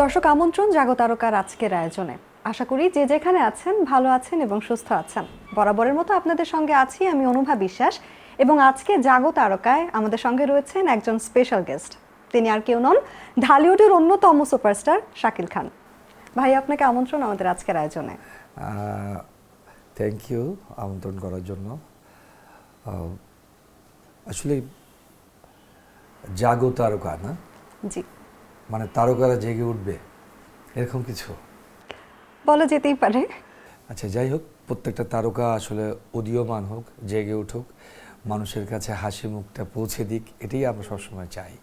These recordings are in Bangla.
দর্শক আমন্ত্রণ জাগতারকার আজকের আয়োজনে। আশা করি যে যেখানে আছেন ভালো আছেন এবং সুস্থ আছেন। বরাবরের মতো আপনাদের সঙ্গে আছি আমি অনুভা বিশ্বাস, এবং আজকে জাগতারকায় আমাদের সঙ্গে রয়েছেন একজন স্পেশাল গেস্ট। তিনি আর কেউ নন, ঢালিউডের অন্যতম সুপারস্টার শাকিল খান। ভাই, আপনাকে আমন্ত্রণ আমাদের আজকের আয়োজনে। থ্যাংক ইউ আমন্ত্রণ করার জন্য। আসলে জাগো তারকা না, জি, মানে তারকারা জেগে উঠবে এরকম কিছু বলা যেতেই পারে। আচ্ছা, যাই হোক, প্রত্যেকটা তারকা আসলে উদীয়মান হোক, জেগে উঠুক, মানুষের কাছে হাসি মুখটা পৌঁছে দিক, এটাই আমরা সবসময় চাই।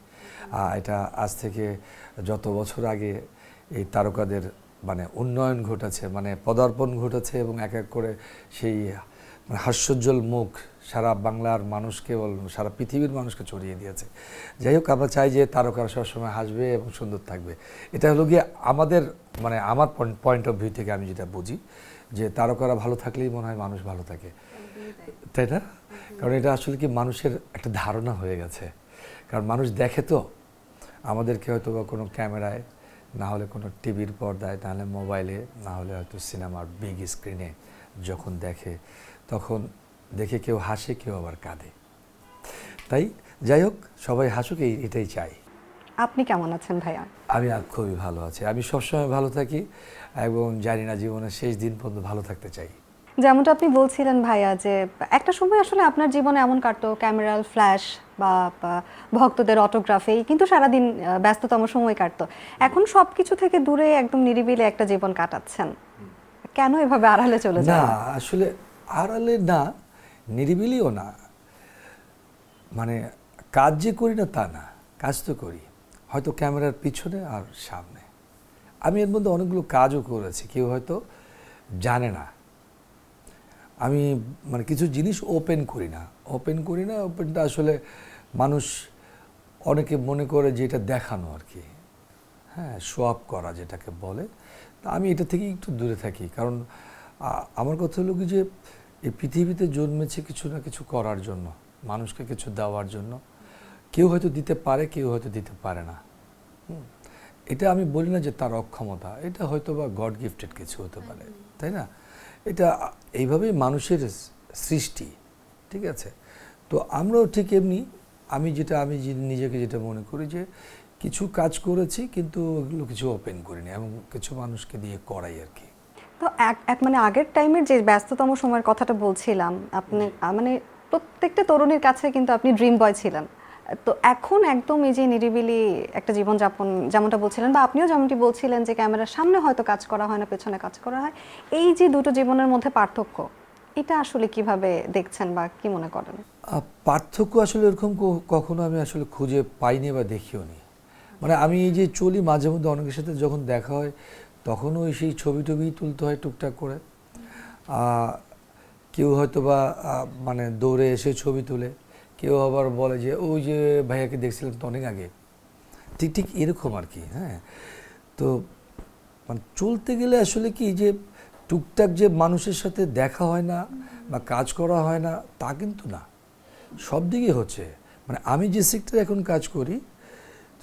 এটা আজ থেকে যত বছর আগে এই তারকাদের মানে উন্নয়ন ঘটেছে, মানে পদার্পণ ঘটেছে, এবং এক এক করে সেই মানে হাস্যোজ্জ্বল মুখ সারা বাংলার মানুষকে সারা পৃথিবীর মানুষকে ছড়িয়ে দিয়েছে। যাই হোক, আমরা চাই যে তারকারা সবসময় হাসবে এবং সুন্দর থাকবে। এটা হলো গিয়ে আমাদের মানে আমার পয়েন্ট অফ ভিউ থেকে আমি যেটা বুঝি, যে তারকারা ভালো থাকলেই মনে হয় মানুষ ভালো থাকে, তাই না? কারণ এটা আসলে কি মানুষের একটা ধারণা হয়ে গেছে। কারণ মানুষ দেখে তো আমাদেরকে, হয়তো বা কোনো ক্যামেরায়, না হলে কোনো টিভির পর্দায়, না হলে মোবাইলে, না হলে হয়তো সিনেমার বিগ স্ক্রিনে যখন দেখে, তখন দেখে কেউ হাসে, কেউ আবার কাঁদে। তাই যাই হোক, সবাই হাসুক, এটাই চাই। আপনি কেমন আছেন ভাইয়া? আমি খুবই ভালো আছি। আমি সবসময় ভালো থাকি এবং জানি না জীবনের শেষ দিন পর্যন্ত ভালো থাকতে চাই। যেমনটা আপনি বলছিলেন ভাইয়া, যে একটা সময় আসলে আপনার জীবনে এমন কাটতো, ক্যামেরাল ফ্ল্যাশ বা ভক্তদের অটোগ্রাফেই কিন্তু সারাদিন ব্যস্ততম সময় কাটতো। এখন সবকিছু থেকে দূরে একদম নিরিবিলি একটা জীবন কাটাচ্ছেন। কেন এভাবে আড়ালে চলে না, যান? আসলে আড়ালে না, নিরিবিলিও না, মানে কাজ যে করি না তা না, কাজ তো করি, হয়তো ক্যামেরার পিছনে আর সামনে। আমি এর মধ্যে অনেকগুলো কাজও করেছি, কেউ হয়তো জানে না। আমি মানে কিছু জিনিস ওপেন করি না। ওপেনটা আসলে মানুষ অনেকে মনে করে যে এটা দেখানো আর কি, হ্যাঁ, শো আপ করা যেটাকে বলে। তা আমি এটা থেকে একটু দূরে থাকি। কারণ আমার কথা হলো কি, যে এই পৃথিবীতে জন্মেছে কিছু না কিছু করার জন্য, মানুষকে কিছু দেওয়ার জন্য। কেউ হয়তো দিতে পারে, কেউ হয়তো দিতে পারে না। এটা আমি বলি না যে তার অক্ষমতা, এটা হয়তো বা গড গিফটেড কিছু হতে পারে, তাই না? এটা এইভাবেই মানুষের সৃষ্টি, ঠিক আছে? তো আমরাও ঠিক এমনি। আমি নিজেকে যেটা মনে করি, যে কিছু কাজ করেছি, কিন্তু ওগুলো কিছু ওপেন করিনি, এবং কিছু মানুষকে দিয়ে করাই আর কি। তো এক মানে আগের টাইমের যে ব্যস্ততম সময়ের কথাটা বলছিলাম, আপনি মানে প্রত্যেকটা তরুণীর কাছে কিন্তু আপনি ড্রিম বয় ছিলেন। তো এখন একদম এই যে নিরিবিলি একটা জীবনযাপন, যেমনটা বলছিলেন বা আপনিও যেমনটি বলছিলেন, যে ক্যামেরার সামনে হয়তো কাজ করা হয় না, পেছনে কাজ করা হয়, এই যে দুটো জীবনের মধ্যে পার্থক্য, এটা আসলে কিভাবে দেখছেন বা কি মনে করেন? পার্থক্য আসলে এরকম কখনো আমি আসলে খুঁজে পাইনি বা দেখিও নি। মানে আমি এই যে চলি, মাঝে মধ্যে অনেকের সাথে যখন দেখা হয়, তখনও সেই ছবি তুলতে হয় টুকটাক করে। কেউ হয়তো বা মানে দৌড়ে এসে ছবি তুলে, কেউ আবার বলে যে ওই যে ভাইয়াকে দেখছিলাম তো অনেক আগে, ঠিক ঠিক এরকম আর কি। হ্যাঁ, তো মানে চলতে গেলে আসলে কি, যে টুকটাক যে মানুষের সাথে দেখা হয় না বা কাজ করা হয় না, তা কিন্তু না, সব দিকে হচ্ছে। মানে আমি যে সেক্টরে এখন কাজ করি,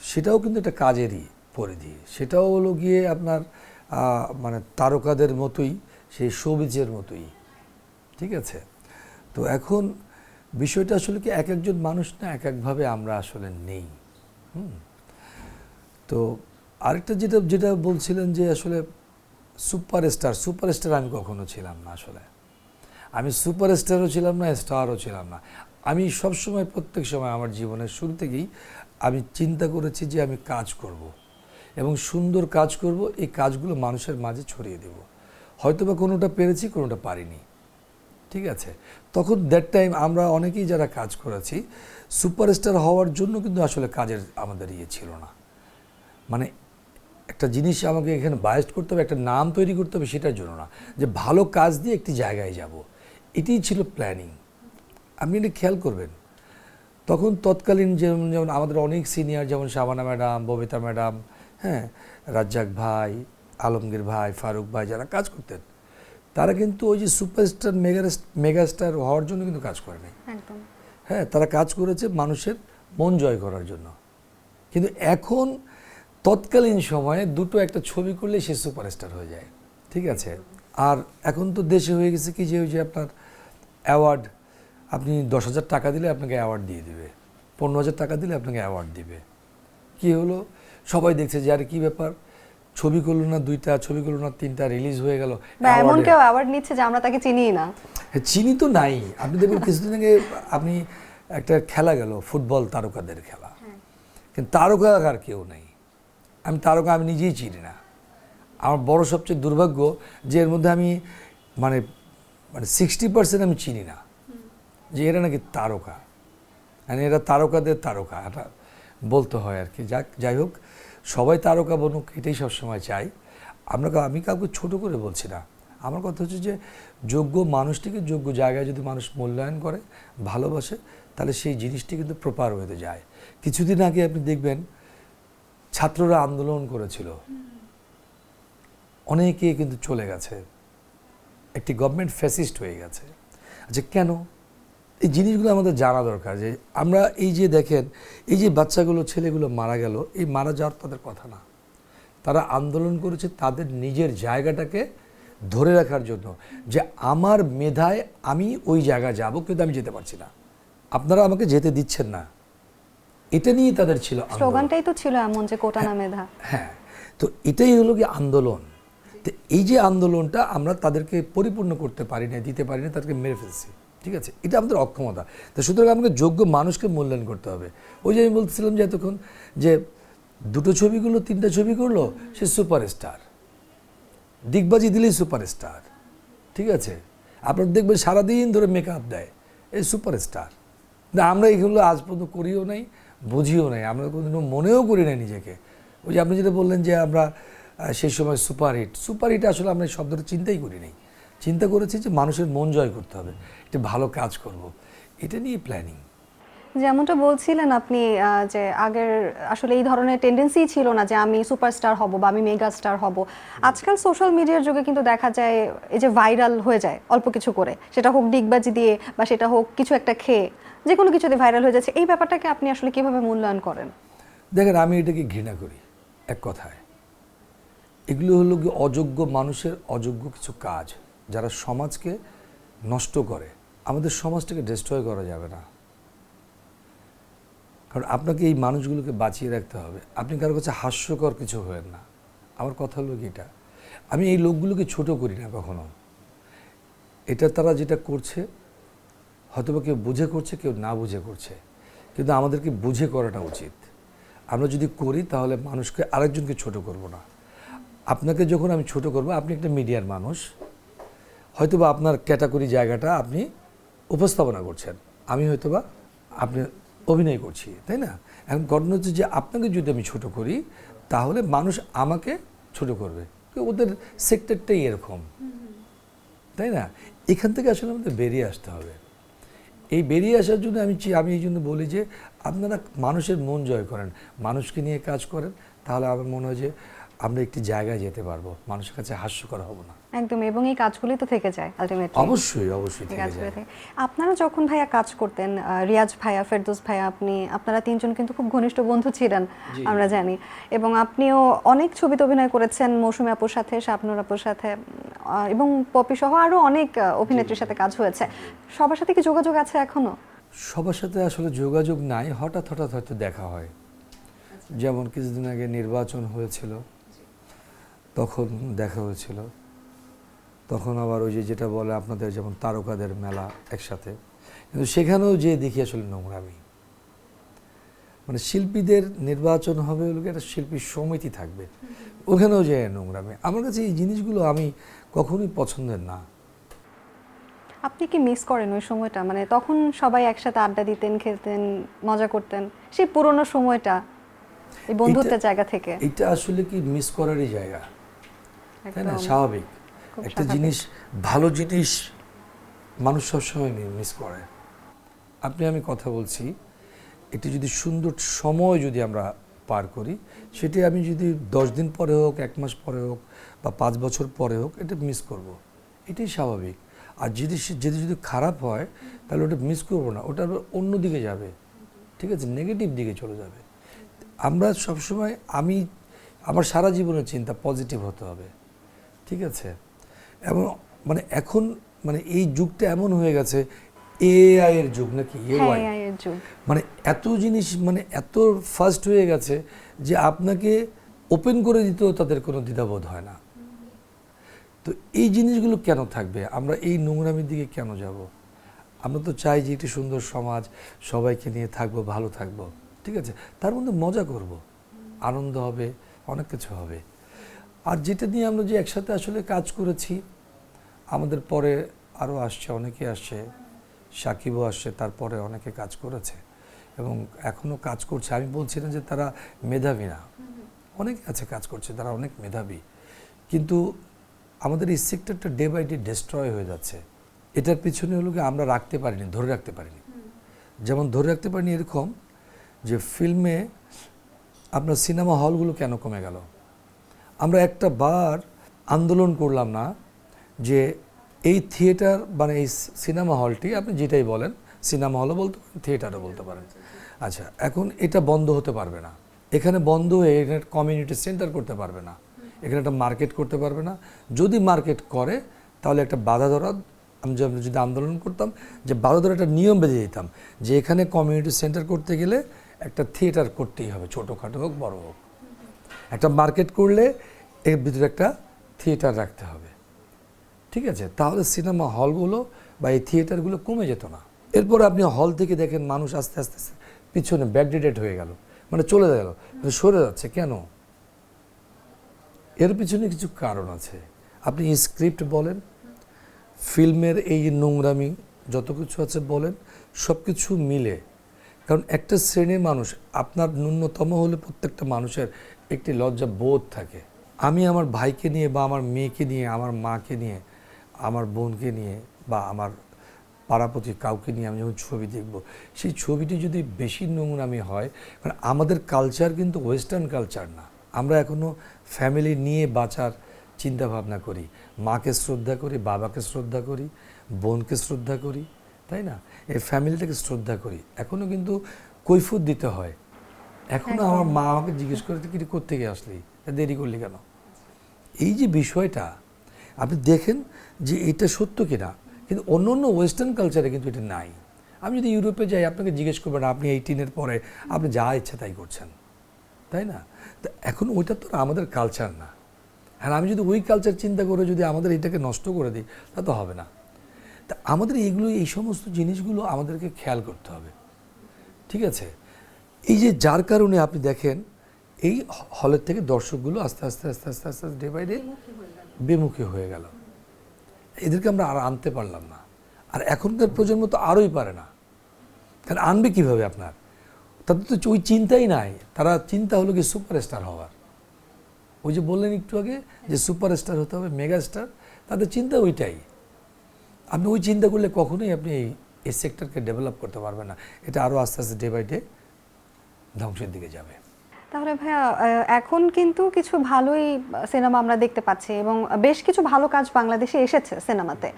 সেটাও কিন্তু একটা কাজেরই পরিধি। সেটাও হলো গিয়ে আপনার মানে তারকাদের মতোই, সেই শোবিজের মতোই, ঠিক আছে? তো এখন বিষয়টা আসলে কি, এক একজন মানুষ না এক একভাবে আমরা আসলে নেই। তো আরেকটা যেটা যেটা বলছিলেন, যে আসলে সুপারস্টার আমি কখনো ছিলাম না। আসলে আমি সুপারস্টারও ছিলাম না, স্টারও ছিলাম না। আমি সবসময়, প্রত্যেক সময় আমার জীবনের শুরু থেকেই আমি চিন্তা করেছি যে আমি কাজ করব, এবং সুন্দর কাজ করব, এই কাজগুলো মানুষের মাঝে ছড়িয়ে দেব। হয়তো বা কোনোটা পেরেছি, কোনোটা পারিনি, ঠিক আছে? তখন দ্যাট টাইম আমরা অনেকেই যারা কাজ করেছি, সুপারস্টার হওয়ার জন্য কিন্তু আসলে কাজের আমাদের ছিল না। মানে একটা জিনিস আমাকে এখানে বায়াস্ট করতে হবে, একটা নাম তৈরি করতে হবে, সেটার জন্য না, যে ভালো কাজ দিয়ে একটি জায়গায় যাব, এটাই ছিল প্ল্যানিং। আপনি এটা খেয়াল করবেন, তখন তৎকালীন যেমন আমাদের অনেক সিনিয়র, যেমন শাবানা ম্যাডাম, ববিতা ম্যাডাম, হ্যাঁ, রাজ্জাক ভাই, আলমগীর ভাই, ফারুক ভাই, যারা কাজ করতেন, তারা কিন্তু ওই যে সুপারস্টার মেগাস্টার হওয়ার জন্য কিন্তু কাজ করেনি। একদম। হ্যাঁ, তারা কাজ করেছে মানুষের মন জয় করার জন্য। কিন্তু এখন তৎকালীন সময়ে দুটো একটা ছবি করলে সে সুপারস্টার হয়ে যায়, ঠিক আছে। আর এখন তো দেশে হয়ে গেছে কি যে ওই যে আপনার অ্যাওয়ার্ড, আপনি 10,000 টাকা দিলে আপনাকে অ্যাওয়ার্ড দিয়ে দিবে, 15,000 টাকা দিলে আপনাকে অ্যাওয়ার্ড দিবে। কি হলো, সবাই দেখছে যে আরে কী ব্যাপার, ছবি করলো না 2টা, ছবি করলো না 3টা, রিলিজ হয়ে গেল, বা এমন কেউ অ্যাওয়ার্ড নিচ্ছে যে আমরা তাকে চিনিই না। চিনি তো নাই। আপনি দেখবেন কিছুদিন আগে আপনি একটা খেলা গেল, ফুটবল তারকাদের খেলা, কিন্তু তারকা আর কেউ নেই। আমি নিজেই চিনি না। আমার বড় সবচেয়ে দুর্ভাগ্য যে এর মধ্যে আমি মানে 60% আমি চিনি না যে এরা নাকি তারকা, মানে এরা তারকাদের তারকা, এটা বলতে হয় আর কি। যাই হোক, সবাই তারকা বনুক, এটাই সবসময় চাই আমি কাউকে ছোট করে বলছি না। আমার কথা হচ্ছে যে যোগ্য মানুষটিকে যোগ্য জায়গায় যদি মানুষ মূল্যায়ন করে, ভালোবাসে, তাহলে সেই জিনিসটি কিন্তু প্রপার ওয়েতে যায়। কিছুদিন আগে আপনি দেখবেন ছাত্ররা আন্দোলন করেছিল, অনেকে কিন্তু চলে গেছে, একটি গভর্নমেন্ট ফ্যাসিস্ট হয়ে গেছে। আচ্ছা, কেন? এই জিনিসগুলো আমাদের জানা দরকার। যে আমরা এই যে দেখেন, এই যে বাচ্চাগুলো, ছেলেগুলো মারা গেল, এই মারা যাওয়ার তাদের কথা না। তারা আন্দোলন করেছে তাদের নিজের জায়গাটাকে ধরে রাখার জন্য, যে আমার মেধায় আমি ওই জায়গায় যাব, কিন্তু আমি যেতে পারছি না, আপনারা আমাকে যেতে দিচ্ছেন না। এটা নিয়ে তাদের ছিল আন্দোলন। স্লোগানটাই তো ছিল এমন যে কোটা না মেধা। হ্যাঁ, তো এটাই হলো কি আন্দোলন। তো এই যে আন্দোলনটা আমরা তাদেরকে পরিপূর্ণ করতে পারি না, দিতে পারি না, তাদেরকে মেরে ফেলছি, ঠিক আছে। এটা আমাদের অক্ষমতা। তো সুতরাং আমাকে যোগ্য মানুষকে মূল্যায়ন করতে হবে। ওই যে আমি বলতেছিলাম যে এতক্ষণ যে 2টো ছবিগুলো 3টা ছবি করলো, সে সুপারস্টার, দিগবাজি দিলেই সুপারস্টার, ঠিক আছে। আপনারা দেখবেন সারাদিন ধরে মেকআপ দেয়, এই সুপারস্টার। না, আমরা এগুলো আজ পর্যন্ত করিও নাই, বুঝিও নাই, আমরা কোনোদিনও মনেও করি নাই নিজেকে। ওই যে আপনি যেটা বললেন যে আমরা সেই সময় সুপারহিট আসলে আমরা এই শব্দটা চিন্তাই করি নাই। চিন্তা করেছি যে মানুষের মন জয় করতে হবে, একটা ভালো কাজ করব, এটা নিয়ে প্ল্যানিং। যেমনটা বলছিলেন আপনি যে আগের আসলে এই ধরনের টেন্ডেন্সি ছিল না যে আমি সুপারস্টার হব বা আমি মেগা স্টার হব। আজকাল সোশ্যাল মিডিয়ার যুগে কিন্তু দেখা যায় এই যে ভাইরাল হয়ে যায় অল্প কিছু করে, সেটা হোক ডিগবাজি দিয়ে বা সেটা হোক কিছু একটা খেয়ে, যে কোনো কিছুতে ভাইরাল হয়ে যাচ্ছে। এই ব্যাপারটাকে আপনি আসলে কিভাবে মূল্যায়ন করেন? দেখেন, আমি এটাকে ঘৃণা করি এক কথায়। এগুলো হলো কি অযোগ্য মানুষের অযোগ্য কিছু কাজ, যারা সমাজকে নষ্ট করে। আমাদের সমাজটাকে ডিস্ট্রয় করা যাবে না, কারণ আপনাকে এই মানুষগুলোকে বাঁচিয়ে রাখতে হবে। আপনি কারো কাছে হাস্যকর কিছু হবেন না। আমার কথা হলো কি, এটা আমি এই লোকগুলোকে ছোট করি না কখনো। এটা তারা যেটা করছে, হয়তোবা কেউ বুঝে করছে, কেউ না বুঝে করছে, কিন্তু আমাদেরকে বুঝে করাটা উচিত। আমরা যদি করি তাহলে মানুষকে আরেকজনকে ছোট করব না। আপনাকে যখন আমি ছোট করব, আপনি একটা মিডিয়ার মানুষ, হয়তোবা আপনার ক্যাটাগরি জায়গাটা আপনি উপস্থাপনা করছেন, আমি হয়তোবা আপনি অভিনয় করছি, তাই না? এখন ঘটনা হচ্ছে যে আপনাকে যদি আমি ছোট করি, তাহলে মানুষ আমাকে ছোট করবে। ওদের সেক্টরটাই এরকম, তাই না? এখান থেকে আসলে আমাদের বেরিয়ে আসতে হবে। এই বেরিয়ে আসার জন্য আমি এই জন্য বলি যে আপনারা মানুষের মন জয় করেন, মানুষকে নিয়ে কাজ করেন, তাহলে আমার মনে হয় যে আমরা একটি জায়গায় যেতে পারবো, মানুষের কাছে হাস্যকর হব না। একদম, এবং এই কাজগুলি তো থেকে যায় আলটিমেটলি। অবশ্যই থেকে যায়। আপনারা যখন ভাইয়া কাজ করতেন, রিয়াজ ভাইয়া, ফেরদৌস ভাইয়া, আপনারা তিনজন কিন্তু খুব ঘনিষ্ঠ বন্ধু ছিলেন, আমরা জানি। এবং আপনিও অনেক ছবিতে অভিনয় করেছেন, মৌসুমী আপুর সাথে, শাবনূর আপুর সাথে, এবং পপি সহ আরো অনেক অভিনেত্রীর সাথে কাজ হয়েছে। সবার সাথে কি যোগাযোগ আছে এখনো? সবার সাথে আসলে যোগাযোগ নাই, হঠাৎ হয়তো দেখা হয়। যেমন কিছুদিন আগে নির্বাচন হয়েছিল, তখন দেখা হয়েছিল। তখন আবার ওই যেটা বলে আপনাদের যেমন তারকাদের মেলা একসাথে, কিন্তু সেখানেও যে দেখি আসলে নোংরামি। মানে শিল্পীদের নির্বাচন হবে, একটা শিল্পী সমিতি থাকবে, ওখানেও যে নোংরামি। আমার কাছে এই জিনিসগুলো আমি কখনোই পছন্দের না। আপনি কি মিস করেন ওই সময়টা? মানে তখন সবাই একসাথে আড্ডা দিতেন, খেলতেন, মজা করতেন, সেই পুরোনো সময়টা, এই বন্ধুত্বের জায়গা থেকে। এটা আসলে কি মিস করারই জায়গা, তাই না? স্বাভাবিক একটা জিনিস, ভালো জিনিস মানুষ সবসময় মিস করে। আমি কথা বলছি, এটি যদি সুন্দর সময় যদি আমরা পার করি, সেটি আমি যদি 10 দিন পরে হোক, 1 মাস পরে হোক, বা 5 বছর পরে হোক, এটা মিস করব, এটাই স্বাভাবিক। আর যদি খারাপ হয়, তাহলে ওটা মিস করবো না, ওটা অন্য দিকে যাবে, ঠিক আছে, নেগেটিভ দিকে চলে যাবে। আমরা সবসময়, আমি আমার সারা জীবনের চিন্তা পজিটিভ হতে হবে, ঠিক আছে? এবং মানে এখন মানে এই যুগটা এমন হয়ে গেছে, এআই এর যুগ নাকি, হ্যাঁ এআই AI এর যুগ। মানে এত জিনিস মানে এত ফাস্ট হয়ে গেছে যে আপনাকে ওপেন করে দিতেও তাদের কোনো দ্বিধাবোধ হয় না। তো এই জিনিসগুলো কেন থাকবে? আমরা এই নোংরামির দিকে কেন যাব? আমরা তো চাই যে একটি সুন্দর সমাজ, সবাইকে নিয়ে থাকবো, ভালো থাকবো, ঠিক আছে? তার মধ্যে মজা করব, আনন্দ হবে, অনেক কিছু হবে। আর যেটা নিয়ে আমরা যে একসাথে আসলে কাজ করেছি, আমাদের পরে আরও আসছে, অনেকে আসছে, সাকিবও আসছে, তারপরে অনেকে কাজ করেছে এবং এখনও কাজ করছে। আমি বলছি না যে তারা মেধাবী না, অনেকে আছে কাজ করছে, তারা অনেক মেধাবী, কিন্তু আমাদের এই সেক্টরটা ডে বাই ডে ডিস্ট্রয় হয়ে যাচ্ছে। এটার পিছনে হলো কি আমরা রাখতে পারিনি, ধরে রাখতে পারিনি। যেমন ধরে রাখতে পারিনি এরকম যে ফিল্মে আপনার সিনেমা হলগুলো কেন কমে গেল। আমরা একটা বার আন্দোলন করলাম না যে এই থিয়েটার মানে এই সিনেমা হলটি, আপনি যেটাই বলেন, সিনেমা হলও বলতে পারেন, থিয়েটারও বলতে পারেন, আচ্ছা, এখন এটা বন্ধ হতে পারবে না। এখানে বন্ধ হয়ে এখানে কমিউনিটি সেন্টার করতে পারবে না, এখানে একটা মার্কেট করতে পারবে না। যদি মার্কেট করে তাহলে একটা বাধা ধরা, আমি যদি আন্দোলন করতাম যে বাধা ধরা একটা নিয়ম বেঁধে দিতাম যে এখানে কমিউনিটি সেন্টার করতে গেলে একটা থিয়েটার করতেই হবে, ছোটোখাটো হোক বড় হোক। একটা মার্কেট করলে এর ভিতরে একটা থিয়েটার রাখতে হবে, ঠিক আছে? তাহলে সিনেমা হলগুলো বা এই থিয়েটারগুলো কমে যেত না। এরপর আপনি হল থেকে দেখেন মানুষ আস্তে আস্তে আস্তে পিছনে ব্যাকডেটেড হয়ে গেল, মানে চলে গেল, মানে সরে যাচ্ছে কেন? এর পিছনে কিছু কারণ আছে। আপনি স্ক্রিপ্ট বলেন, ফিল্মের এই নোংরামি যত কিছু আছে বলেন, সব কিছু মিলে। কারণ একটা শ্রেণীর মানুষ, আপনার ন্যূনতম হলে প্রত্যেকটা মানুষের একটি লজ্জা বোধ থাকে। আমি আমার ভাইকে নিয়ে বা আমার মেয়েকে নিয়ে, আমার মাকে নিয়ে, আমার বোনকে নিয়ে বা আমার পাড়াপতি কাউকে নিয়ে আমি যখন ছবি দেখব, সেই ছবিটি যদি বেশি নোংরামি হয়, কারণ আমাদের কালচার কিন্তু ওয়েস্টার্ন কালচার না। আমরা এখনও ফ্যামিলি নিয়ে বাঁচার চিন্তা ভাবনা করি, মাকে শ্রদ্ধা করি, বাবাকে শ্রদ্ধা করি, বোনকে শ্রদ্ধা করি, তাই না? এই ফ্যামিলিটাকে শ্রদ্ধা করি। এখনও কিন্তু কৈফিয়ত দিতে হয়। এখনও আমার মা আমাকে জিজ্ঞেস করে কি কোত্থেকে আসলি, দেরি করলি কেন? এই যে বিষয়টা আপনি দেখেন যে এটা সত্য কিনা, কিন্তু অন্য অন্য ওয়েস্টার্ন কালচারে কিন্তু এটা নাই। আমি যদি ইউরোপে যাই, আপনাকে জিজ্ঞেস করবেন আপনি 18-এর পরে আপনি যা ইচ্ছা তাই করছেন, তাই না? তো এখন ওইটা তো আমাদের কালচার না। আর আমি যদি ওই কালচার চিন্তা করে যদি আমাদের এটাকে নষ্ট করে দিই, তা তো হবে না। তা আমাদের এইগুলো, এই সমস্ত জিনিসগুলো আমাদেরকে খেয়াল করতে হবে, ঠিক আছে? এই যে যার কারণে আপনি দেখেন এই হলের থেকে দর্শকগুলো আস্তে আস্তে আস্তে আস্তে আস্তে আস্তে ডে বাই ডে বিমুখী হয়ে গেল। এদেরকে আমরা আর আনতে পারলাম না। আর এখনকার প্রজন্ম তো আরোই পারে না, কারণ আনবে কীভাবে আপনার? তাদের তো ওই চিন্তাই নাই। তারা চিন্তা হলো কি সুপারস্টার হওয়ার। ওই যে বললেন একটু আগে যে সুপারস্টার হতে হবে, মেগাস্টার, তাদের চিন্তা ওইটাই। আপনি ওই চিন্তা করলে কখনোই আপনি এই সেক্টরকে ডেভেলপ করতে পারবেন না। এটা আরও আস্তে আস্তে ডে বাই ডে ধ্বংসের দিকে যাবে। তাহলে ভাইয়া এখন কিন্তু কিছু ভালোই সিনেমা আমরা দেখতে পাচ্ছি এবং বেশ কিছু ভালো কাজ বাংলাদেশে এসেছে সিনেমাতে,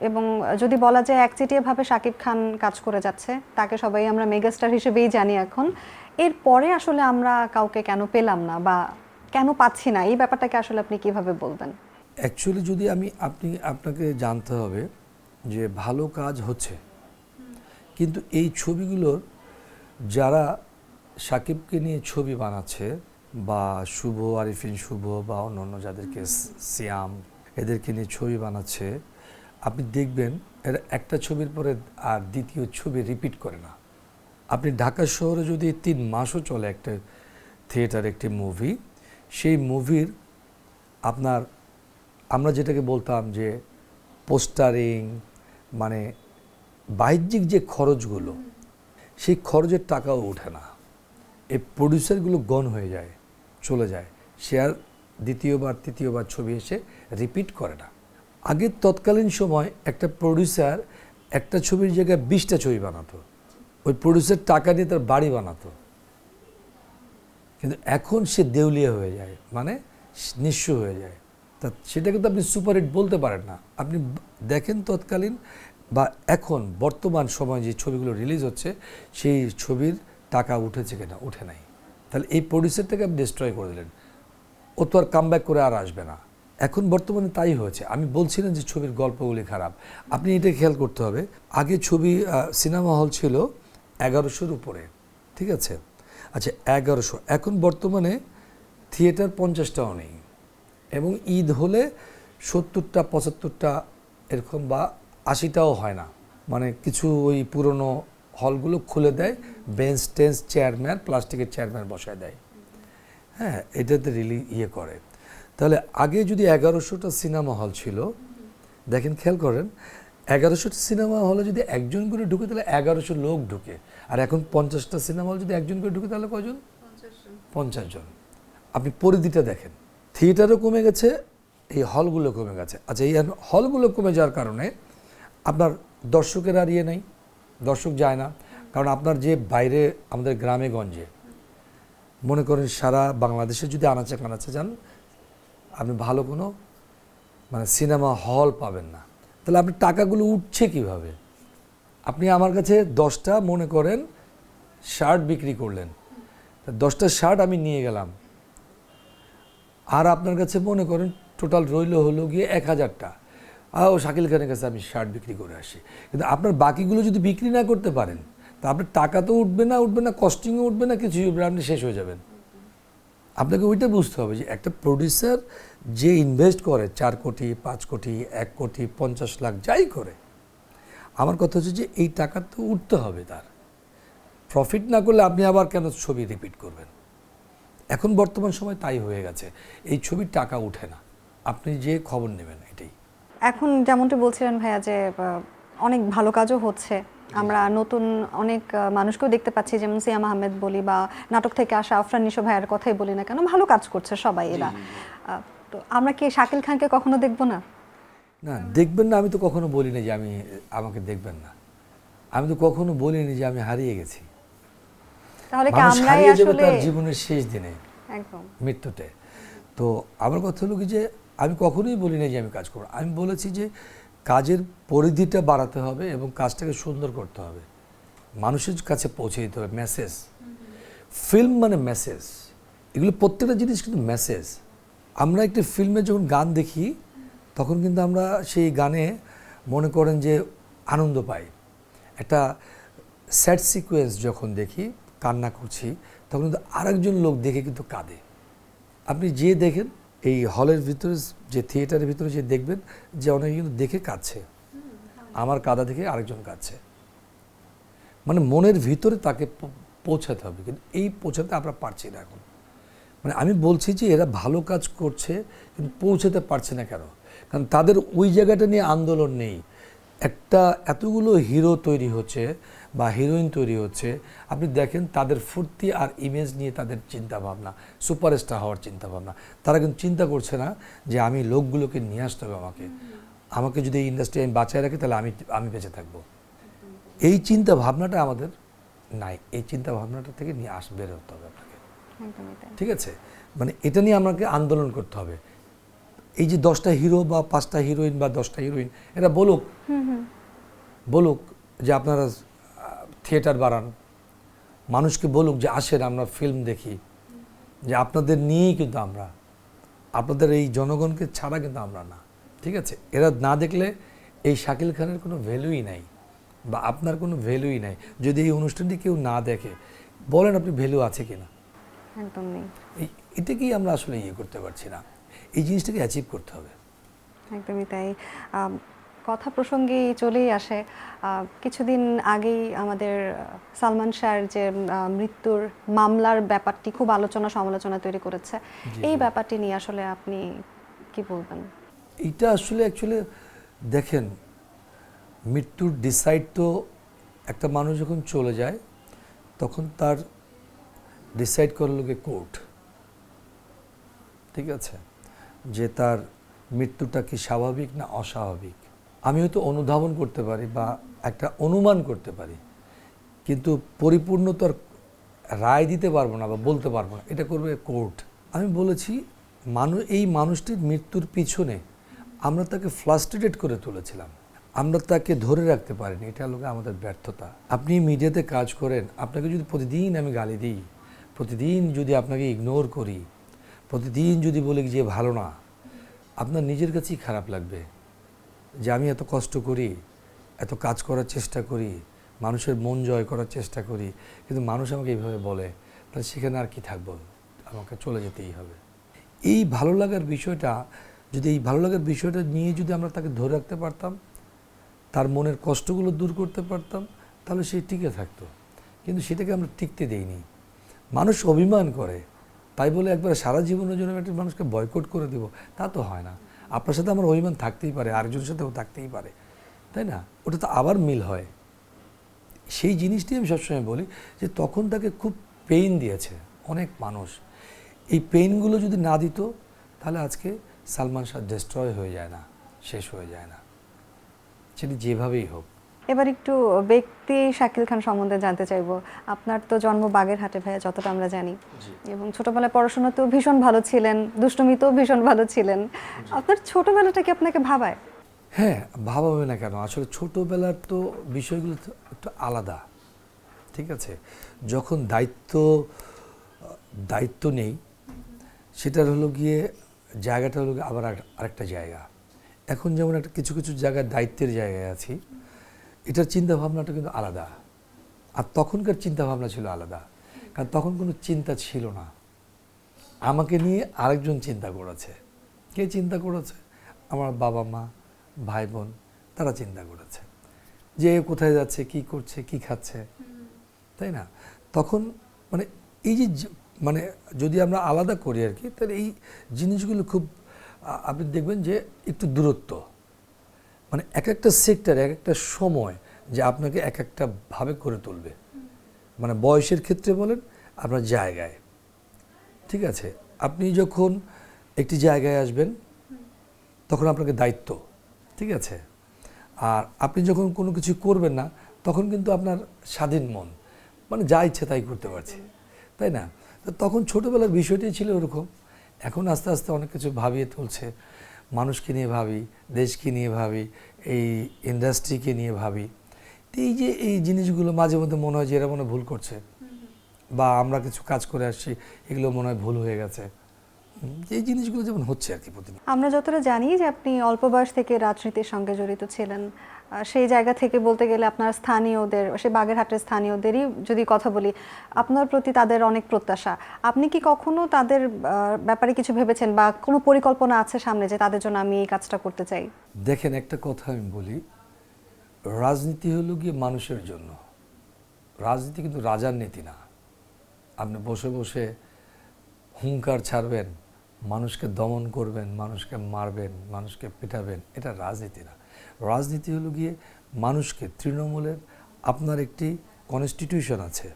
এবং যদি বলা যায় একচেটিয়াভাবে শাকিব খান কাজ করে যাচ্ছে, তাকে সবাই আমরা মেগাস্টার হিসেবেই জানি এখন। এরপরে আসলে আমরা কাউকে কেন পেলাম না বা কেন পাচ্ছি না, এই ব্যাপারটাকে আসলে আপনি কিভাবে বলবেন? অ্যাকচুয়ালি যদি আপনাকে জানতে হবে যে ভালো কাজ হচ্ছে, কিন্তু এই ছবিগুলোর যারা শাকিবকে নিয়ে ছবি বানাচ্ছে বা শুভ, আরিফিন শুভ বা অন্য যাদেরকে সিয়াম, এদেরকে নিয়ে ছবি বানাচ্ছে, আপনি দেখবেন এরা একটা ছবির পরে আর দ্বিতীয় ছবি রিপিট করে না। আপনি ঢাকা শহরে যদি 3 মাসও চলে একটা থিয়েটার, একটি মুভি, সেই মুভির আপনার আমরা যেটাকে বলতাম যে পোস্টারিং, মানে বাহ্যিক যে খরচগুলো, সেই খরচের টাকাও ওঠে না। এই প্রডিউসারগুলো গন হয়ে যায়, চলে যায়, সে আর দ্বিতীয়বার তৃতীয়বার ছবি এসে রিপিট করে না। আগের তৎকালীন সময় একটা প্রডিউসার একটা ছবির জায়গায় 20টা ছবি বানাতো, ওই প্রডিউসার টাকা নিয়ে তার বাড়ি বানাতো। কিন্তু এখন সে দেউলিয়া হয়ে যায়, মানে নিঃস্ব হয়ে যায়। তা সেটাকে তো আপনি সুপারহিট বলতে পারেন না। আপনি দেখেন তৎকালীন বা এখন বর্তমান সময় যে ছবিগুলো রিলিজ হচ্ছে, সেই ছবির টাকা উঠেছে কিনা, উঠে নাই। তাহলে এই প্রডিউসারটাকে আপনি ডিস্ট্রয় করে দিলেন। ও তো আর কামব্যাক করে আর আসবে না। এখন বর্তমানে তাই হয়েছে। আমি বলছি না যে ছবির গল্পগুলি খারাপ, আপনি এটা খেয়াল করতে হবে। আগে ছবি সিনেমা হল ছিল 1100-র উপরে, ঠিক আছে? আচ্ছা 1100, এখন বর্তমানে থিয়েটার 50টাও নেই, এবং ঈদ হলে 70টা 75টা এরকম, বা 80টাও হয় না। মানে কিছু ওই পুরনো হলগুলো খুলে দেয়, বেঞ্চ টেঞ্চ চেয়ারম্যান, প্লাস্টিকের চেয়ারম্যান বসায় দেয়। হ্যাঁ, এটাতে রিলি করে। তাহলে আগে যদি 1100টা সিনেমা হল ছিল, দেখেন খেয়াল করেন, 1100টা সিনেমা হলে যদি একজন করে ঢুকে তাহলে 1100 লোক ঢুকে। আর এখন 50টা সিনেমা হল যদি একজন করে ঢুকে তাহলে কজন? 50 জন। আপনি পরিধিটা দেখেন, থিয়েটারও কমে গেছে, এই হলগুলো কমে গেছে। আচ্ছা, এই হলগুলো কমে যাওয়ার কারণে আপনার দর্শকের আর ইয়ে নেই, দর্শক যায় না। কারণ আপনার যে বাইরে আমাদের গ্রামে গঞ্জে, মনে করেন সারা বাংলাদেশে যদি আনাচে কানাচে যান, আপনি ভালো কোনো মানে সিনেমা হল পাবেন না। তাহলে আপনি টাকাগুলো উঠছে কিভাবে? আপনি আমার কাছে 10টা মনে করেন শার্ট বিক্রি করলেন, 10টা শার্ট আমি নিয়ে গেলাম, আর আপনার কাছে মনে করেন টোটাল হলো গিয়ে 1000টা। ও শাকিল খানের কাছে আমি শার্ট বিক্রি করে আসি, কিন্তু আপনার বাকিগুলো যদি বিক্রি না করতে পারেন, তা আপনার টাকা তো উঠবে না, কস্টিংও উঠবে না, কিছুই উঠবে না, আপনি শেষ হয়ে যাবেন। আপনাকে ওইটা বুঝতে হবে যে একটা প্রডিউসার যে ইনভেস্ট করে 4 কোটি 5 কোটি 1 কোটি 50 লাখ যাই করে, আমার কথা হচ্ছে যে এই টাকা তো উঠতে হবে তার। প্রফিট না করলে আপনি আবার কেন ছবি রিপিট করবেন? এখন বর্তমান সময় তাই হয়ে গেছে, এই ছবির টাকা উঠে না, আপনি যে খবর নেবেন এটাই। এখন যেমনটি বলছিলেন ভাইয়া যে অনেক ভালো কাজও হচ্ছে, আমরা নতুন অনেক মানুষকেও দেখতে পাচ্ছি, যেমন সিয়াম আহমেদ বলি বা নাটক থেকে আসা আফরান নিশো ভাইয়ার কথাই বলি না কেন, ভালো কাজ করছে সবাই এরা। তো আমরা কি শাকিল খানকে কখনো দেখবো না? না, দেখবেন না আমি তো কখনো বলিনি যে আমাকে দেখবেন না। আমি তো কখনো বলিনি যে আমি হারিয়ে গেছি। তাহলে কি মানুষ আমরাই হারিয়ে যাবে আসলে তার জীবনের শেষ দিনে, একদম মৃত্যুতে। তো আমার কথা হলো কি যে আমি কখনোই বলি না যে আমি কাজ করব। আমি বলেছি যে কাজের পরিধিটা বাড়াতে হবে এবং কাজটাকে সুন্দর করতে হবে, মানুষের কাছে পৌঁছে দিতে হবে মেসেজ। ফিল্ম মানে মেসেজ, এগুলো প্রত্যেকটা জিনিস কিন্তু মেসেজ। আমরা একটি ফিল্মে যখন গান দেখি, তখন কিন্তু আমরা সেই গানে মনে করেন যে আনন্দ পাই। একটা স্যাড সিকোয়েন্স যখন দেখি, কান্না করছি, তখন কিন্তু আরেকজন লোক দেখে কিন্তু কাঁদে। আপনি যে দেখেন এই হলের ভিতরে, যে থিয়েটারের ভিতরে যে দেখবেন যে অনেকে কিন্তু দেখে কাঁদছে, আমার কাঁদা দেখে আরেকজন কাঁদছে। মানে মনের ভিতরে তাকে পৌঁছাতে হবে, কিন্তু এই পৌঁছাতে আমরা পারছি না এখন। মানে আমি বলছি যে এরা ভালো কাজ করছে কিন্তু পৌঁছাতে পারছে না কেন? কারণ তাদের ওই জায়গাটা নিয়ে আন্দোলন নেই। একটা এতগুলো হিরো তৈরি হচ্ছে বা হিরোইন তৈরি হচ্ছে, আপনি দেখেন তাদের ফুর্তি আর ইমেজ নিয়ে তাদের চিন্তা ভাবনা, সুপারস্টার হওয়ার চিন্তা ভাবনা। তারা কিন্তু চিন্তা করছে না যে আমি লোকগুলোকে নিয়ে আসতে হবে, আমাকে যদি এই ইন্ডাস্ট্রি আমি বাঁচায় রাখি তাহলে আমি বেঁচে থাকবো। এই চিন্তা ভাবনাটা আমাদের নাই। এই চিন্তা ভাবনাটা থেকে নিয়ে বের হতে হবে আপনাকে, ঠিক আছে? মানে এটা নিয়ে আমাকে আন্দোলন করতে হবে। এই যে 10টা হিরো বা 5টা হিরোইন বা 10টা হিরোইন, এরা বলুক যে আপনারা থিয়েটার বাড়ান, মানুষকে বলুক যে আসেন আমরা ফিল্ম দেখি, যে আপনাদের নিয়েই কিন্তু আমরা, আপনাদের এই জনগণকে ছাড়া কিন্তু আমরা না, ঠিক আছে? এরা না দেখলে এই শাকিল খানের কোনো ভ্যালুই নাই, বা আপনার কোনো ভ্যালুই নাই। যদি এই অনুষ্ঠানটি কেউ না দেখে, বলেন আপনি ভ্যালু আছে কিনা? একদম নেই। এটাকেই আমরা আসলে করতে পারছি না, এই জিনিসটাকে অ্যাচিভ করতে হবে। একদমই তাই। কথা প্রসঙ্গে চলেই আসে, কিছুদিন আগেই আমাদের সালমান শাহর যে মৃত্যুর মামলার ব্যাপারটি খুব আলোচনা সমালোচনা তৈরি করেছে। এই ব্যাপারটি নিয়ে আসলে আপনি কি বলবেন? এটা আসলে অ্যাকচুয়ালি দেখেন, মৃত্যুর ডিসাইড তো একটা মানুষ যখন চলে যায় তখন তার ডিসাইড করার লোকে কোর্ট, ঠিক আছে, যে তার মৃত্যুটা কি স্বাভাবিক না অস্বাভাবিক। আমি হয়তো অনুধাবন করতে পারি বা একটা অনুমান করতে পারি, কিন্তু পরিপূর্ণ তো আর রায় দিতে পারবো না বা বলতে পারবো না, এটা করবে কোর্ট। আমি বলেছি এই মানুষটির মৃত্যুর পিছনে আমরা তাকে ফ্রাস্ট্রেটেড করে তুলেছিলাম, আমরা তাকে ধরে রাখতে পারিনি, এটা হলো আমাদের ব্যর্থতা। আপনি মিডিয়াতে কাজ করেন, আপনাকে যদি প্রতিদিন আমি গালি দিই, প্রতিদিন যদি আপনাকে ইগনোর করি, প্রতিদিন যদি বলি যে ভালো না, আপনার নিজের কাছেই খারাপ লাগবে যে আমি এত কষ্ট করি, এত কাজ করার চেষ্টা করি, মানুষের মন জয় করার চেষ্টা করি, কিন্তু মানুষ আমাকে এইভাবে বলে, তাহলে সেখানে আর কি থাকবো, আমাকে চলে যেতেই হবে। এই ভালো লাগার বিষয়টা, যদি এই ভালো লাগার বিষয়টা নিয়ে যদি আমরা তাকে ধরে রাখতে পারতাম, তার মনের কষ্টগুলো দূর করতে পারতাম, তাহলে সে টিকে থাকতো। কিন্তু সেটাকে আমরা টিকতে দেইনি। মানুষ অভিমান করে, তাই বলে একবার সারা জীবনের জন্য একটা মানুষকে বয়কট করে দেব, তা তো হয় না। আপনার সাথে আমার অভিমান থাকতেই পারে, আরেকজনের সাথেও থাকতেই পারে, তাই না? ওটা তো আবার মিল হয়। সেই জিনিসটি আমি সবসময় বলি যে তখন তাকে খুব পেইন দিয়েছে অনেক মানুষ। এই পেইনগুলো যদি না দিত, তাহলে আজকে সালমান শাহ ডেস্ট্রয় হয়ে যায় না, শেষ হয়ে যায় না, সেটি যেভাবেই হোক। এবার একটু ব্যক্তি শাকিল খান সম্বন্ধে জানতে চাইবো। আপনার তো জন্ম বাগেরহাটে ভাইয়া, যতটা আমরা জানি, এবং ছোটবেলায় পড়াশোনাতেও ভীষণ ভালো ছিলেন, দুষ্টুমিতেও ভীষণ ভালো ছিলেন। আপনার ছোটবেলাটা কি আপনাকে ভাবায়? হ্যাঁ, ভাবাবে না কেন? আসলে ছোটোবেলার তো বিষয়গুলো তো একটু আলাদা, ঠিক আছে? যখন দায়িত্ব নেই, সেটার হলো গিয়ে জায়গাটা হলো গিয়ে আবার আরেকটা জায়গা। এখন যেমন একটা কিছু কিছু জায়গায় দায়িত্বের জায়গায় আছি, এটার চিন্তাভাবনাটা কিন্তু আলাদা। আর তখনকার চিন্তাভাবনা ছিল আলাদা, কারণ তখন কোনো চিন্তা ছিল না। আমাকে নিয়ে আরেকজন চিন্তা করেছে। কে চিন্তা করেছে? আমার বাবা মা, ভাই বোন, তারা চিন্তা করেছে যে কোথায় যাচ্ছে, কি করছে, কি খাচ্ছে, তাই না? তখন মানে এই যে মানে যদি আমরা আলাদা করি আর কি, তাহলে এই জিনিসগুলো খুব আপনি দেখবেন যে একটু দূরত্ব, মানে এক একটা সেক্টর, এক একটা সময় যে আপনাকে এক একটা ভাবে করে তুলবে। মানে বয়সের ক্ষেত্রে বলেন, আপনার জায়গায়, ঠিক আছে? আপনি যখন একটি জায়গায় আসবেন, তখন আপনাকে দায়িত্ব, ঠিক আছে? আর আপনি যখন কোনো কিছু করবেন না, তখন কিন্তু আপনার স্বাধীন মন, মানে যা ইচ্ছে তাই করতে পারছি, তাই না? তো তখন ছোটোবেলার বিষয়টাই ছিল ওরকম। এখন আস্তে আস্তে অনেক কিছু ভাবিয়ে তুলছে, মানুষকে নিয়ে ভাবি, দেশকে নিয়ে ভাবি, এই ইন্ডাস্ট্রিকে নিয়ে ভাবি। তো এই যে এই জিনিসগুলো মাঝে মধ্যে মনে হয় যে এরা মনে হয় ভুল করছে, বা আমরা কিছু কাজ করে আসছি, এগুলো মনে হয় ভুল হয়ে গেছে। এই জিনিসগুলো যেমন হচ্ছে আর কি প্রতিদিন। আমরা যতটা জানি যে আপনি অল্প বয়স থেকে রাজনীতির সঙ্গে জড়িত ছিলেন, সেই জায়গা থেকে বলতে গেলে আপনার স্থানীয়দের, সে বাগেরহাটের স্থানীয়দেরই যদি কথা বলি, আপনার প্রতি তাদের অনেক প্রত্যাশা। আপনি কি কখনো তাদের ব্যাপারে কিছু ভেবেছেন, বা কোনো পরিকল্পনা আছে সামনে যে তাদের জন্য আমি এই কাজটা করতে চাই? দেখেন, একটা কথা আমি বলি, রাজনীতি হলো গিয়ে মানুষের জন্য। রাজনীতি কিন্তু রাজার নীতি না। আপনি বসে বসে হুঙ্কার ছাড়বেন, মানুষকে দমন করবেন, মানুষকে মারবেন, মানুষকে পেটাবেন, এটা রাজনীতি না। রাজনীতি হলো গিয়ে মানুষকে তৃণমূলের, আপনার একটি কনস্টিটিউশন আছে,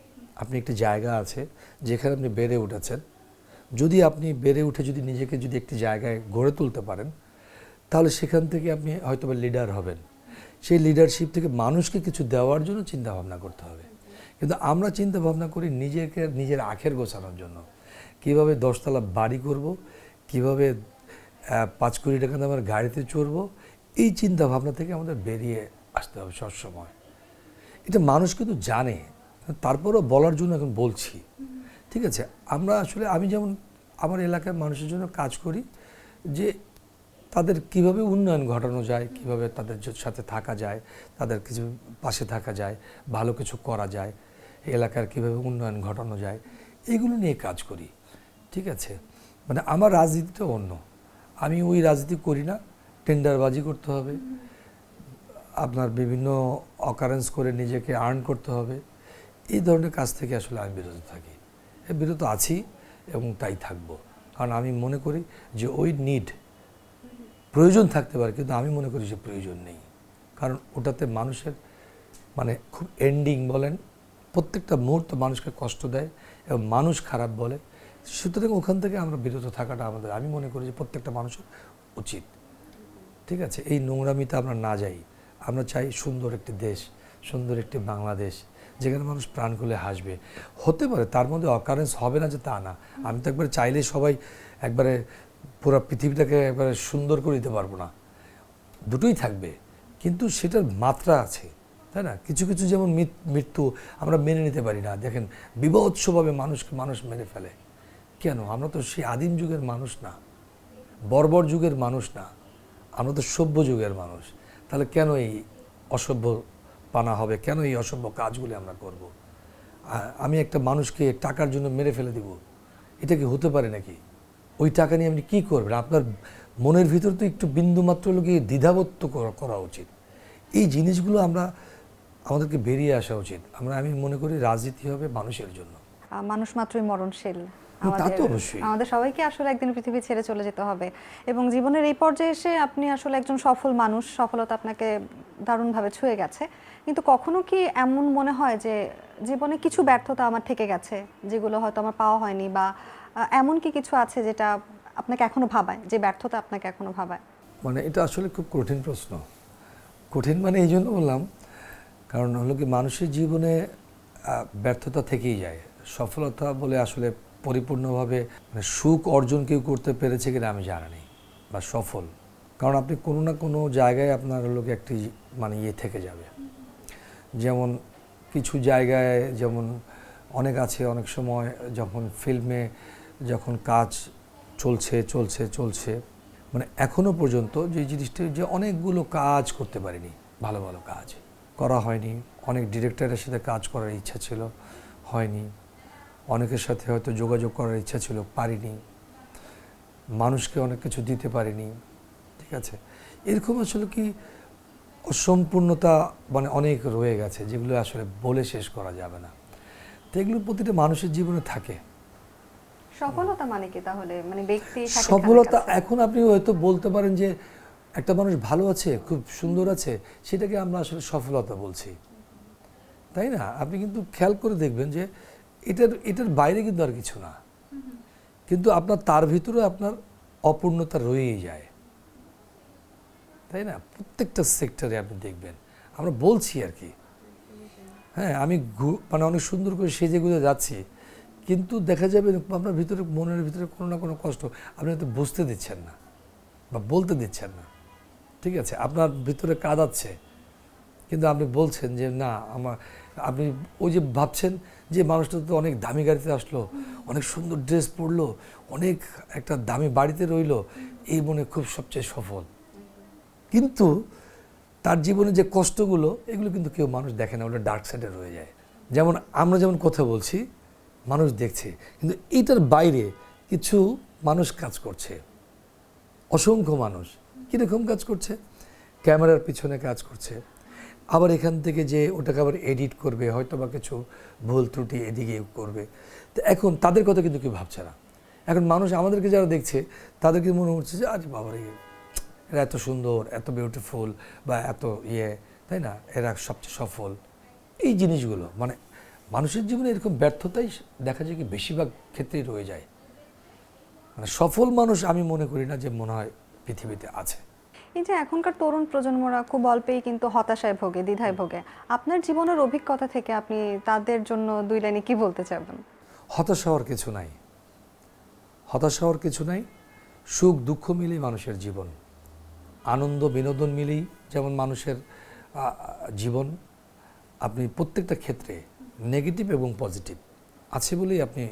আপনি একটি জায়গা আছে যেখানে আপনি বেড়ে উঠেছেন। যদি আপনি বেড়ে উঠে যদি নিজেকে যদি একটি জায়গায় গড়ে তুলতে পারেন, তাহলে সেখান থেকে আপনি হয়তো বা লিডার হবেন। সেই লিডারশিপ থেকে মানুষকে কিছু দেওয়ার জন্য চিন্তা ভাবনা করতে হবে। কিন্তু আমরা চিন্তা ভাবনা করি নিজেকে, নিজের আখের গোছানোর জন্য। কীভাবে 10তলা বাড়ি করব, কীভাবে 5 কোটি টাকা দামের গাড়িতে চড়বো, এই চিন্তা ভাবনা থেকে আমাদের বেরিয়ে আসতে হবে সবসময়। এটা মানুষ কিন্তু জানে, তারপরও বলার জন্য এখন বলছি, ঠিক আছে? আমরা আসলে, আমি যেমন আমার এলাকার মানুষের জন্য কাজ করি, যে তাদের কিভাবে উন্নয়ন ঘটানো যায়, কিভাবে তাদের সাথে থাকা যায়, তাদের কিছু পাশে থাকা যায়, ভালো কিছু করা যায়, এলাকার কিভাবে উন্নয়ন ঘটানো যায়, এগুলো নিয়ে কাজ করি, ঠিক আছে? মানে আমার রাজনীতিটা অন্য। আমি ওই রাজনীতি করি না। টেন্ডারবাজি করতে হবে, আপনার বিভিন্ন অকারেন্স করে নিজেকে আর্ন করতে হবে, এই ধরনের কাজ থেকে আসলে আমি বিরত থাকি। বিরত আছি এবং তাই থাকবো। কারণ আমি মনে করি যে ওই প্রয়োজন থাকতে পারে, কিন্তু আমি মনে করি যে প্রয়োজন নেই। কারণ ওটাতে মানুষের মানে খুব এন্ডিং বলেন, প্রত্যেকটা মুহূর্ত মানুষকে কষ্ট দেয় এবং মানুষ খারাপ বলে। সুতরাং ওখান থেকে আমরা বিরত থাকাটা আমাদের, আমি মনে করি যে প্রত্যেকটা মানুষের উচিত, ঠিক আছে? এই নোংরামিতে আমরা না যাই। আমরা চাই সুন্দর একটি দেশ, সুন্দর একটি বাংলাদেশ, যেখানে মানুষ প্রাণ খুলে হাসবে। হতে পারে তার মধ্যে অকারেন্স হবে না, যে তা না। আমি তো একবারে চাইলে সবাই একবারে পুরো পৃথিবীটাকে একবারে সুন্দর করে দিতে পারবো না, দুটোই থাকবে, কিন্তু সেটার মাত্রা আছে, তাই না? কিছু কিছু যেমন মৃত্যু আমরা মেনে নিতে পারি না। দেখেন, বিভৎসভাবে মানুষকে মানুষ মেরে ফেলে, কেন? আমরা তো সেই আদিম যুগের মানুষ না, বর্বর যুগের মানুষ না, আমরা তো সভ্য যুগের মানুষ। তাহলে কেন এই অসভ্য পানা হবে? কেন এই অসভ্য কাজগুলি আমরা করব? আমি একটা মানুষকে টাকার জন্য মেরে ফেলে দিব, এটা কি হতে পারে নাকি? ওই টাকা নিয়ে আপনি কী করবেন? আপনার মনের ভিতর তো একটু বিন্দুমাত্র লোকে দ্বিধাবোধ করা উচিত। এই জিনিসগুলো আমাদেরকে বেরিয়ে আসা উচিত। আমি মনে করি রাজনীতি হবে মানুষের জন্য। মানুষ মাত্রই মরণশীল। তা তো অবশ্যই। আমাদের সবাইকে আসলে একদিন পৃথিবী ছেড়ে চলে যেতে হবে, এবং জীবনের এই পর্যায়ে এসে আপনি আসলে একজন সফল মানুষ, সফলতা আপনাকে দারুণভাবে ছুঁয়ে গেছে, কিন্তু কখনো কি এমন মনে হয় যে জীবনে কিছু ব্যর্থতা আমার থেকে গেছে, যেগুলো হয়তো আমার পাওয়া হয়নি, বা এমন কি কিছু আছে যেটা আপনাকে এখনো ভাবায়, যে ব্যর্থতা আপনাকে এখনো ভাবায়? মানে এটা আসলে খুব কঠিন প্রশ্ন। কঠিন মানে এই জন্য বললাম, কারণ হলো কি মানুষের জীবনে ব্যর্থতা থেকেই যায়। সফলতা বলে আসলে পরিপূর্ণভাবে মানে সুখ অর্জন কেউ করতে পেরেছে কিনা আমি জানি না, বা সফল। কারণ আপনি কোনো না কোনো জায়গায় আপনার হলো কি একটি মানে থেকে যাবে। যেমন কিছু জায়গায় যেমন অনেক আছে, অনেক সময় যখন ফিল্মে যখন কাজ চলছে মানে এখনও পর্যন্ত যে জিনিসটা, যে অনেকগুলো কাজ করতে পারিনি, ভালো ভালো কাজ করা হয়নি। অনেক ডিরেক্টরের সাথে কাজ করার ইচ্ছা ছিল, হয়নি। অনেকের সাথে হয়তো যোগাযোগ করার ইচ্ছা ছিল, পারিনি। মানুষকে অনেক কিছু দিতে পারিনি, ঠিক আছে। এরকম আসলে কি অসম্পূর্ণতা মানে অনেক রয়ে গেছে, যেগুলো আসলে বলে শেষ করা যাবে না। তো এগুলো প্রতিটা মানুষের জীবনে থাকে। সফলতা মানে কি তাহলে? মানে ব্যক্তি সফলতা এখন আপনি হয়তো বলতে পারেন যে একটা মানুষ ভালো আছে, খুব সুন্দর আছে, সেটাকে আমরা আসলে সফলতা বলছি, তাই না? আপনি কিন্তু খেয়াল করে দেখবেন যে এটার বাইরে কিন্তু আর কিছু না, কিন্তু আপনার তার ভিতরে আপনার অপূর্ণতা রয়েই যায়, তাই না? প্রত্যেকটা সেক্টরে আপনি দেখবেন, আমরা বলছি আর কি। হ্যাঁ, আমি মানে অনেক সুন্দর করে সেজে গুজে যাচ্ছি, কিন্তু দেখা যাবে আপনার ভিতরে, মনের ভিতরে কোনো না কোনো কষ্ট আপনি হয়তো বুঝতে দিচ্ছেন না বা বলতে দিচ্ছেন না, ঠিক আছে। আপনার ভিতরে কাঁদাচ্ছে, কিন্তু আপনি বলছেন যে না আপনি ওই যে ভাবছেন যে মানুষটা তো অনেক দামি গাড়িতে আসলো, অনেক সুন্দর ড্রেস পরলো, অনেক একটা দামি বাড়িতে রইলো, এই মনে খুব সবচেয়ে সফল। কিন্তু তার জীবনে যে কষ্টগুলো, এগুলো কিন্তু কেউ মানুষ দেখে না, ওটা ডার্ক সাইডে রয়ে যায়। যেমন আমরা যেমন কথা বলছি, মানুষ দেখছে, কিন্তু এইটার বাইরে কিছু মানুষ কাজ করছে, অসংখ্য মানুষ। কীরকম কাজ করছে? ক্যামেরার পিছনে কাজ করছে, আবার এখান থেকে যে ওটাকে আবার এডিট করবে, হয়তো বা কিছু ভুল ত্রুটি এদিকে করবে। তো এখন তাদের কথা কিন্তু কেউ ভাবছে না। এখন মানুষ আমাদেরকে যারা দেখছে, তাদেরকে মনে হচ্ছে যে আরে বাবারে, এরা এত সুন্দর, এত বিউটিফুল, বা এত তাই না, এরা সবচেয়ে সফল। এই জিনিসগুলো মানে মানুষের জীবনে এরকম ব্যর্থতাই দেখা যায় কি বেশিরভাগ ক্ষেত্রেই রয়ে যায়। মানে সফল মানুষ আমি মনে করি না যে মনে হয় পৃথিবীতে আছে। এই যে এখনকার তরুণ প্রজন্মরা খুব অল্পেই কিন্তু হতাশায় ভোগে, দ্বিধায় ভোগে, আপনার জীবনের অভিজ্ঞতা থেকে আপনি তাদের জন্য দুই লাইনে কি বলতে চাইবেন? হতাশ হওয়ার কিছু নাই, হতাশ হওয়ার কিছু নাই। সুখ দুঃখ মিলেই মানুষের জীবন, আনন্দ বিনোদন মিলেই যেমন মানুষের জীবন। আপনি প্রত্যেকটা ক্ষেত্রে নেগেটিভ এবং পজিটিভ আছে বলেই আপনি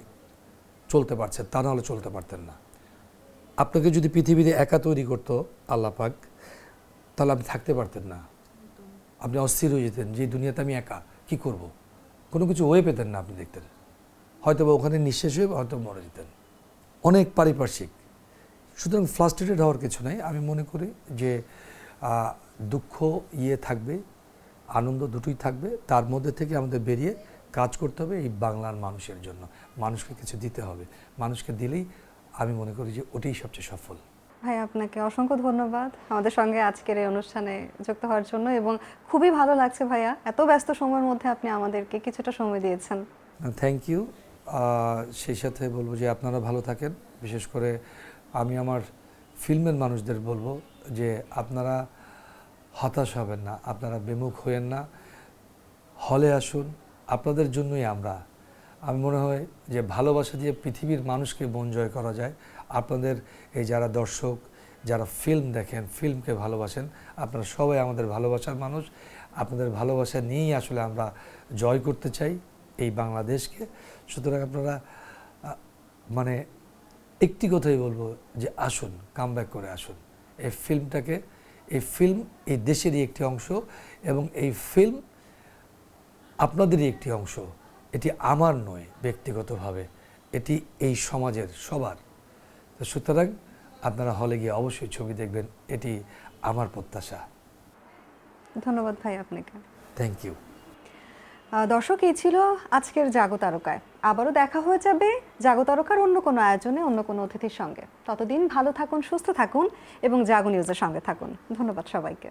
চলতে পারছেন, তা নাহলে চলতে পারতেন না। আপনাকে যদি পৃথিবীতে একা তৈরি করতো আল্লাহ পাক, তাহলে আপনি থাকতে পারতেন না, আপনি অস্থির হয়ে যেতেন যে দুনিয়াতে আমি একা কি করব, কোনো কিছু ওয়ে পেতেন না। আপনি দেখতেন হয়তো বা ওখানে নিঃশেষ হয়ে হয়তো মরে যেতেন। অনেক পারিপার্শ্বিক, সুতরাং ফ্রাস্ট্রেটেড হওয়ার কিছু নাই। আমি মনে করি যে দুঃখ থাকবে, আনন্দ দুটোই থাকবে, তার মধ্যে থেকে আমাদের বেরিয়ে কাজ করতে হবে এই বাংলার মানুষের জন্য। মানুষকে কিছু দিতে হবে, মানুষকে দিলেই আমি মনে করি যে ওটাই সবচেয়ে সফল। ভাই, আপনাকে অসংখ্য ধন্যবাদ আমাদের সঙ্গে আজকের এই অনুষ্ঠানে যুক্ত হওয়ার জন্য, এবং খুবই ভালো লাগছে ভাইয়া, এত ব্যস্ত সময়ের মধ্যে আপনি আমাদেরকে কিছুটা সময় দিয়েছেন। Thank you. সেই সাথে বলবো যে আপনারা ভালো থাকেন। বিশেষ করে আমি আমার ফিল্মের মানুষদের বলবো যে আপনারা হতাশ হবেন না, আপনারা বিমুখ হয়েন না, হলে আসুন, আপনাদের জন্যই আমি মনে হয় যে ভালোবাসা দিয়ে পৃথিবীর মানুষকে মন জয় করা যায়। আপনাদের এই যারা দর্শক, যারা ফিল্ম দেখেন, ফিল্মকে ভালোবাসেন, আপনারা সবাই আমাদের ভালোবাসার মানুষ। আপনাদের ভালোবাসা নিয়েই আসলে আমরা জয় করতে চাই এই বাংলাদেশকে। সুতরাং আপনারা মানে একটি কথাই বলবো যে আসুন, কামব্যাক করে আসুন। এই ফিল্মটাকে, এই ফিল্ম এই দেশেরই একটি অংশ এবং এই ফিল্ম আপনাদেরই একটি অংশ। এটি আমার নয় ব্যক্তিগতভাবে, এটি এই সমাজের সবার। তো সুতরাং আপনারা হলে গিয়ে অবশ্যই ছবি দেখবেন, এটি আমার প্রত্যাশা। ধন্যবাদ ভাই আপনাকে। Thank you. দর্শক, এই ছিল আজকের জাগো তারকায়। আবারও দেখা হয়ে যাবে জাগো তারকার অন্য কোনো আয়োজনে অন্য কোনো অতিথির সঙ্গে। ততদিন ভালো থাকুন, সুস্থ থাকুন এবং জাগো নিউজের সঙ্গে থাকুন। ধন্যবাদ সবাইকে।